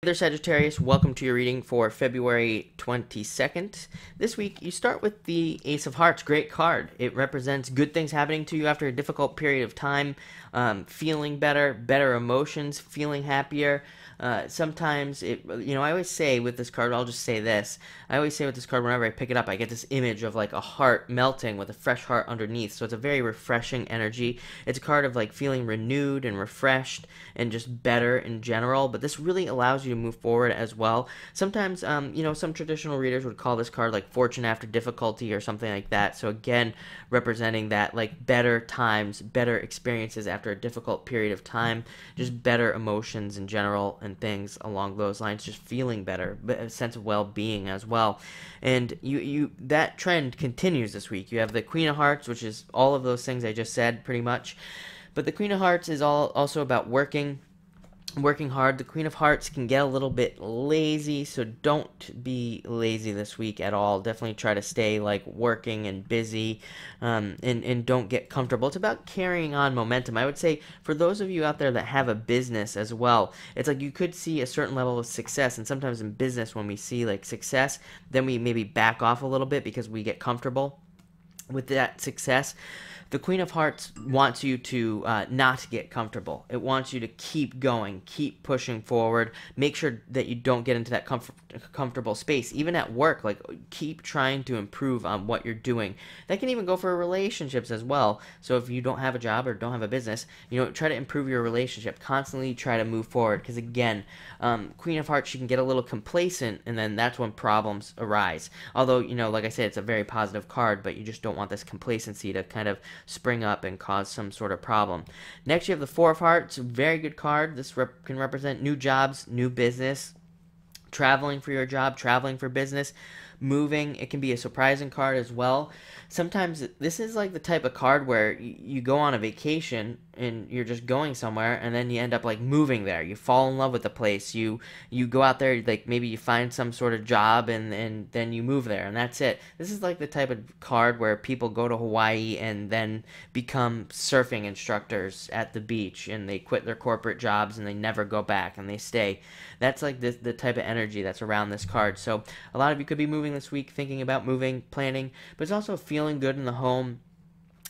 Hey there, Sagittarius. Welcome to your reading for February 22nd. This week, you start with the Ace of Hearts. Great card. It represents good things happening to you after a difficult period of time, feeling better, better emotions, feeling happier. Sometimes, I always say with this card, I'll just say this. I always say with this card, whenever I pick it up, I get this image of like a heart melting with a fresh heart underneath. So it's a very refreshing energy. It's a card of like feeling renewed and refreshed and just better in general. But this really allows you to move forward as well. Sometimes, some traditional readers would call this card like fortune after difficulty or something like that. So again, representing that like better times, better experiences after a difficult period of time, just better emotions in general and things along those lines, just feeling better, but a sense of well-being as well. And you that trend continues this week. You have the Queen of Hearts, which is all of those things I just said pretty much. But the Queen of Hearts is also about working hard. The Queen of Hearts can get a little bit lazy, so don't be lazy this week at all. Definitely try to stay like working and busy, and don't get comfortable. It's about carrying on momentum. I would say for those of you out there that have a business as well, it's like you could see a certain level of success, and sometimes in business when we see like success, then we maybe back off a little bit because we get comfortable with that success. The Queen of Hearts wants you to not get comfortable. It wants you to keep going, keep pushing forward. Make sure that you don't get into that comfortable space. Even at work, like keep trying to improve on what you're doing. That can even go for relationships as well. So if you don't have a job or don't have a business, try to improve your relationship. Constantly try to move forward because again, Queen of Hearts, she can get a little complacent, and then that's when problems arise. Although, like I said, it's a very positive card, but you just don't want this complacency to kind of spring up and cause some sort of problem. Next, you have the Four of Hearts. Very good card. This can represent new jobs, new business, traveling for your job, traveling for business, moving. It can be a surprising card as well. Sometimes this is like the type of card where you go on a vacation and you're just going somewhere, and then you end up like moving there. You fall in love with the place. You go out there, like maybe you find some sort of job, and then you move there, and that's it. This is like the type of card where people go to Hawaii and then become surfing instructors at the beach, and they quit their corporate jobs and they never go back and they stay. That's like the type of energy that's around this card. So a lot of you could be moving this week, thinking about moving, planning, but it's also feeling good in the home,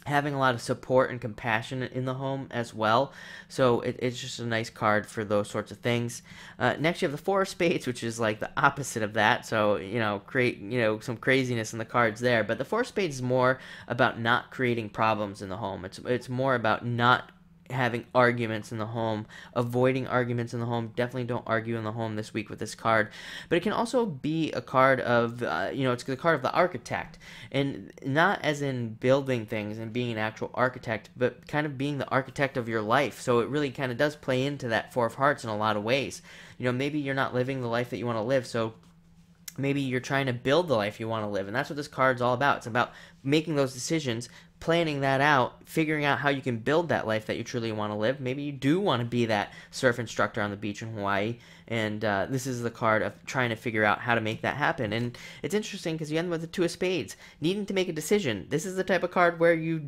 having a lot of support and compassion in the home as well. So it's just a nice card for those sorts of things. Next, you have the Four of Spades, which is like the opposite of that. So, create, some craziness in the cards there. But the Four of Spades is more about not creating problems in the home. It's more about not having arguments in the home, avoiding arguments in the home. Definitely don't argue in the home this week with this card. But it can also be a card of, it's the card of the architect. And not as in building things and being an actual architect, but kind of being the architect of your life. So it really kind of does play into that Four of Hearts in a lot of ways. Maybe you're not living the life that you want to live, so maybe you're trying to build the life you want to live, and that's what this card's all about. It's about making those decisions, planning that out, figuring out how you can build that life that you truly want to live. Maybe you do want to be that surf instructor on the beach in Hawaii, and this is the card of trying to figure out how to make that happen. And it's interesting because you end with the Two of Spades, needing to make a decision. This is the type of card where you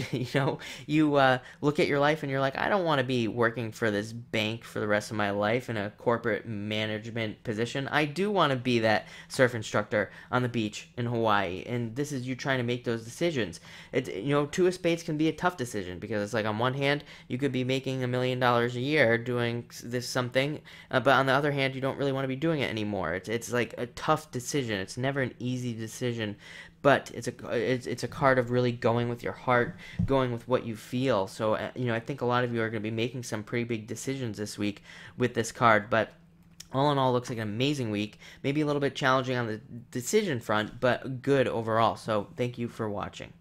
look at your life and you're like, I don't want to be working for this bank for the rest of my life in a corporate management position. I do want to be that surf instructor on the beach in Hawaii. And this is you trying to make those decisions. It's, Two of Spades can be a tough decision because it's like on one hand you could be making $1 million a year doing this something, but on the other hand you don't really want to be doing it anymore. It's like a tough decision. It's never an easy decision, but it's a card of really going with your heart, going with what you feel. So I think a lot of you are going to be making some pretty big decisions this week with this card, but all in all, looks like an amazing week. Maybe a little bit challenging on the decision front, but good overall. So thank you for watching.